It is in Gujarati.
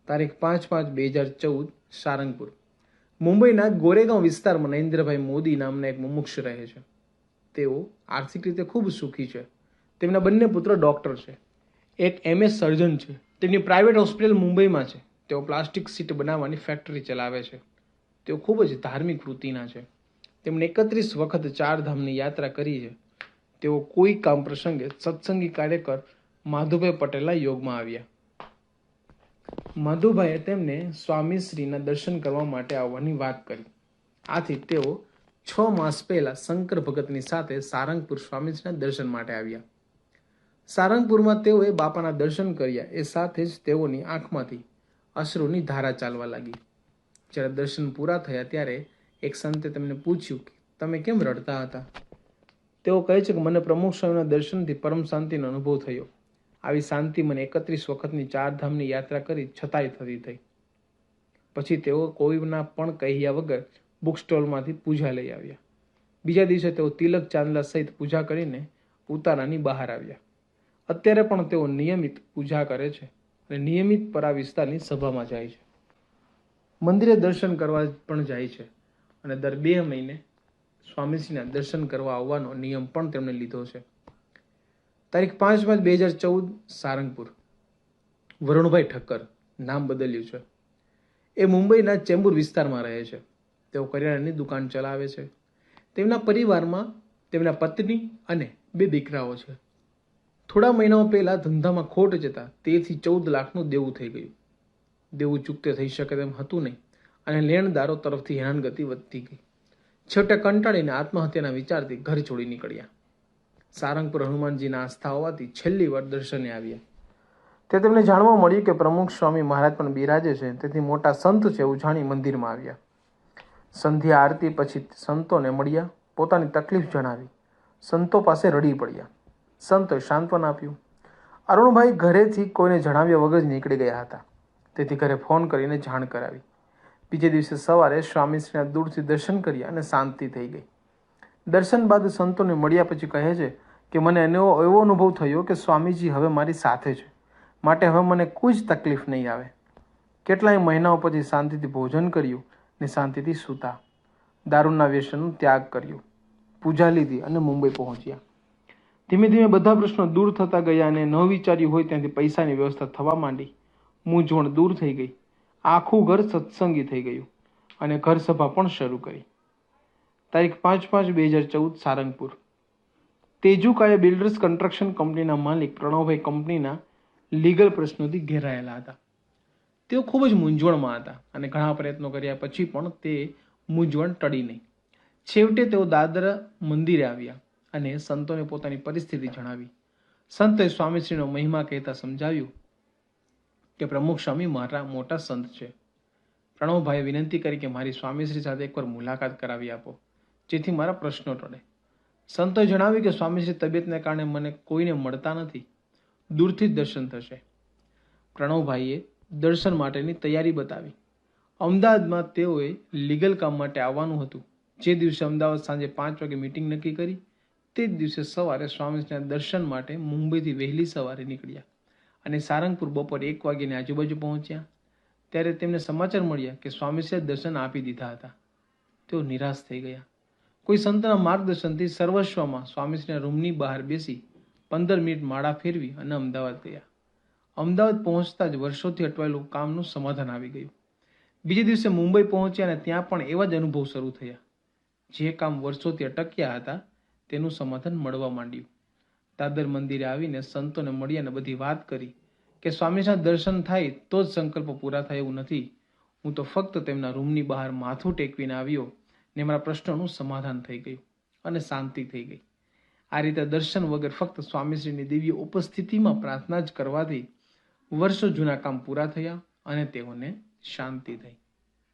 તારીખ 5/5/2014 સારંગપુર. મુંબઈના ગોરેગાંવ વિસ્તારમાં નરેન્દ્રભાઈ મોદી નામના એક મુમુક્ષ રહે છે. તેઓ આર્થિક રીતે ખૂબ સુખી છે. તેમના બંને પુત્ર ડૉક્ટર છે. એક MS સર્જન છે. તેમની પ્રાઇવેટ હોસ્પિટલ મુંબઈમાં છે. તેઓ પ્લાસ્ટિક સીટ બનાવવાની ફેક્ટરી ચલાવે છે. તેઓ ખૂબ જ ધાર્મિક વૃત્તિના છે. તેમણે 31 વખત 4 ધામની યાત્રા કરી છે. તેઓ કોઈ કામ પ્રસંગે સત્સંગી કાર્યકર માધુભાઈ પટેલના યોગમાં આવ્યા. માધુભાઈએ તેમને સ્વામીશ્રીના દર્શન કરવા માટે આવવાની વાત કરી. આથી તેઓ 6 માસ પહેલા શંકર ભગતની સાથે સારંગપુર સ્વામીશ્રીના દર્શન માટે આવ્યા. સારંગપુરમાં તેઓએ બાપાના દર્શન કર્યા. એ સાથે જ તેઓની આંખમાંથી અશ્રુની ધારા ચાલવા લાગી. જ્યારે દર્શન પૂરા થયા ત્યારે એક સંતે તેમને પૂછ્યું કે તમે કેમ રડતા હતા? તેઓ કહે છે કે મને પ્રમુખ સ્વામીના દર્શનથી પરમ શાંતિનો અનુભવ થયો. આવી શાંતિ મને 31 વખતની 4 ધામની યાત્રા કરી છતાંય થતી થઈ. પછી તેઓ કોઈના પણ કહ્યા વગર બુક સ્ટોલમાંથી પૂજા લઈ આવ્યા. બીજા દિવસે તેઓ તિલક ચાંદલા સહિત પૂજા કરીને ઉતારાની બહાર આવ્યા. અત્યારે પણ તેઓ નિયમિત પૂજા કરે છે અને નિયમિત પરા વિસ્તારની સભામાં જાય છે. મંદિરે દર્શન કરવા પણ જાય છે અને દર 2 મહિને સ્વામીજીના દર્શન કરવા આવવાનો નિયમ પણ તેમણે લીધો છે. તારીખ 5/5/2014 સારંગપુર. વરુણભાઈ ઠક્કર, નામ બદલ્યું છે. એ મુંબઈના ચેમ્બુર વિસ્તારમાં રહે છે. તેઓ કરિયાણાની દુકાન ચલાવે છે. તેમના પરિવારમાં તેમના પત્ની અને 2 દીકરાઓ છે. થોડા મહિનાઓ પહેલા ધંધામાં ખોટ જતા 13 થી 14 લાખનું દેવું થઈ ગયું. દેવું ચૂકતે થઈ શકે તેમ હતું નહીં અને લેણદારો તરફથી હેરાનગતિ વધતી ગઈ. છેવટે કંટાળીને આત્મહત્યાના વિચારથી ઘર છોડી નીકળ્યા. સારંગપુર હનુમાનજીના આસ્થા હોવાથી છેલ્લી વાર દર્શને આવ્યા. તે તેમને જાણવા મળ્યું કે પ્રમુખ સ્વામી મહારાજ પણ બિરાજે છે, તેથી મોટા સંત છે એવું જાણી મંદિરમાં આવ્યા. સંધ્યા આરતી પછી સંતોને મળ્યા, પોતાની તકલીફ જણાવી. સંતો પાસે રડી પડ્યા. સંતોએ સાંત્વન આપ્યું. અરુણભાઈ ઘરેથી કોઈને જણાવ્યા વગર જ નીકળી ગયા હતા, તેથી ઘરે ફોન કરીને જાણ કરાવી. બીજે દિવસે સવારે સ્વામીશ્રીના દૂરથી દર્શન કર્યા અને શાંતિ થઈ ગઈ. દર્શન બાદ સંતોને મળ્યા પછી કહે છે કે મને એવો અનુભવ થયો કે સ્વામીજી હવે મારી સાથે છે, માટે હવે મને કોઈ જ તકલીફ નહીં આવે. કેટલાય મહિનાઓ પછી શાંતિથી ભોજન કર્યું ને શાંતિથી સૂતા. દારૂના વ્યસનનો ત્યાગ કર્યો, પૂજા લીધી અને મુંબઈ પહોંચ્યા. ધીમે ધીમે બધા પ્રશ્નો દૂર થતા ગયા અને ન વિચાર્યું હોય ત્યાંથી પૈસાની વ્યવસ્થા થવા માંડી. મૂંઝવણ દૂર થઈ ગઈ. આખું ઘર સત્સંગી થઈ ગયું અને ઘર સભા પણ શરૂ કરી. તારીખ 5/5/2014 સારંગપુર. તેજુકાએ બિલ્ડર્સ કન્સ્ટ્રક્શન કંપનીના માલિક પ્રણવભાઈ કંપનીના લીગલ પ્રશ્નોથી ઘેરાયેલા હતા. તેઓ ખૂબ જ મૂંઝવણમાં હતા અને ઘણા પ્રયત્નો કર્યા પછી પણ તે મૂંઝવણ ટળી નહીં. છેવટે તેઓ દાદરા મંદિરે આવ્યા અને સંતોને પોતાની પરિસ્થિતિ જણાવી. સંતોએ સ્વામીશ્રીનો મહિમા કહેતા સમજાવ્યું કે પ્રમુખ સ્વામી મારા મોટા સંત છે. પ્રણવભાઈએ વિનંતી કરી કે મારી સ્વામીશ્રી સાથે એકવાર મુલાકાત કરાવી આપો, જેથી મારા પ્રશ્નો ટળે. સંતોએ જણાવ્યું કે સ્વામીશ્રી તબિયતને કારણે મને કોઈને મળતા નથી, દૂરથી જ દર્શન થશે. પ્રણવભાઈએ દર્શન માટેની તૈયારી બતાવી. અમદાવાદમાં તેઓએ લીગલ કામ માટે આવવાનું હતું. જે દિવસે અમદાવાદ સાંજે 5 વાગે મિટિંગ નક્કી કરી, તે જ દિવસે સવારે સ્વામીજીના દર્શન માટે મુંબઈથી વહેલી સવારે નીકળ્યા અને સારંગપુર બપોરે 1 વાગ્યાની આજુબાજુ પહોંચ્યા. ત્યારે તેમને સમાચાર મળ્યા કે સ્વામીશ્રીએ દર્શન આપી દીધા હતા. તેઓ નિરાશ થઈ ગયા. કોઈ સંતના માર્ગદર્શનથી સર્વસ્વમાં સ્વામીશ્રીના રૂમની બહાર બેસી 15 મિનિટ માળા ફેરવી અને અમદાવાદ ગયા. અમદાવાદ પહોંચતા જ વર્ષોથી અટવાયેલું કામનું સમાધાન આવી ગયું. બીજે દિવસે મુંબઈ પહોંચ્યા અને ત્યાં પણ એવા જ અનુભવ શરૂ થયા. જે કામ વર્ષોથી અટક્યા હતા તેનું સમાધાન મળવા માંડ્યું. દાદર મંદિરે આવીને સંતોને મળ્યા અને બધી વાત કરી કે સ્વામીના દર્શન થાય તો જ સંકલ્પ પૂરા થાય એવું નથી. હું તો ફક્ત તેમના રૂમની બહાર માથું ટેકવીને આવ્યો ને મારા પ્રશ્નોનું સમાધાન થઈ ગયું અને શાંતિ થઈ ગઈ. આ રીતે દર્શન વગર ફક્ત સ્વામીશ્રીની દિવ્ય ઉપસ્થિતિમાં પ્રાર્થના જ કરવાથી વર્ષો જૂના કામ પૂરા થયા અને તેઓને શાંતિ થઈ.